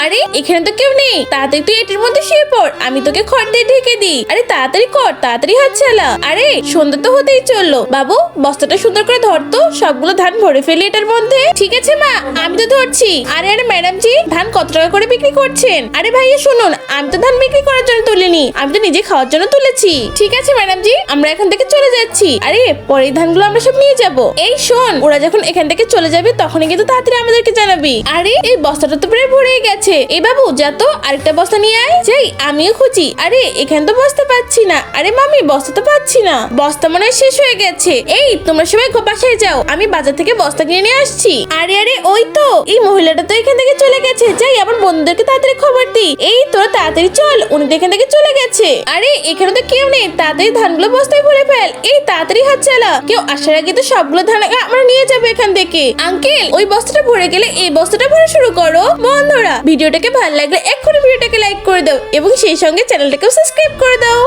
আরে এখানে তো কেউ নেই, তাড়াতাড়ি তুই এটার মধ্যে শুয়ে পড়, আমি তোকে খড় দিয়ে ঢেকে দিই। আরে তাড়াতাড়ি কর, তাড়াতাড়ি হাত চালা। আরে সন্ধ্যা তো হতেই চললো, বাবু বস্তাটা সুন্দর করে ধরতো, সবগুলো ধান ভরে ফেলি এটার মধ্যে। ঠিক আছে মা, আমি তো ধরছি। আরে আরে ম্যাডাম জি, ধান কত টাকা করে বিক্রি করছেন? আরে ভাইয়া শুনুন, আমি তো ধান বিক্রি করার জন্য তুলিনি, আমি তো নিজে খাওয়ার জন্য তুলেছি। ঠিক আছে ম্যাডাম জি, আমরা এখান থেকে চলে যাচ্ছি। আরে পরে এই ধানগুলো আমরা সব নিয়ে যাব। এই শোন, ওরা যখন এখান থেকে চলে যাবে তখনই কিন্তু তাড়াতাড়ি আমাদেরকে জানাবি। আরে এই বস্তাটা তো প্রায় ভরেই গেছে। এই বাবু যা তো আরেকটা বস্তা নিয়ে আয়। যাই, আমিও খুঁজি। আরে এখানে তো বস্তা পাচ্ছি না। আরে মামি বস্তা তো পাচ্ছি না, বস্তা মনে হয় শেষ হয়ে গেছে। এই তোমরা সবাই বাসায় যাও, আমি বাজার থেকে বস্তা কিনে নিয়ে আসছি। আরে আরে ওই তো এই মহিলাটা তো এখান থেকে চলে গেছে। যাই আমার বন্ধুদেরকে তাড়াতাড়ি খবর দিই। এই তোরা তাড়াতাড়ি চল, উনি তো এখান থেকে চলে গেছে। আরে এখানে তো কেউ নেই, তাড়াতাড়ি ধানগুলো বস্তায় ভরে ফেল। এই তাড়াতাড়ি হাত চালা, কেউ আসার আগে তো সবগুলো ধান আমরা নিয়ে যাবো এখান থেকে। আঙ্কেল ওই বস্তাটা ভরে গেলে এই বস্তাটা ভরা শুরু করো। বন্ধুরা ভিডিওটাকে ভালো লাগলে এক্ষুনি ভিডিওটাকে লাইক করে দাও এবং সেই সঙ্গে চ্যানেলটাকেও সাবস্ক্রাইব করে দাও।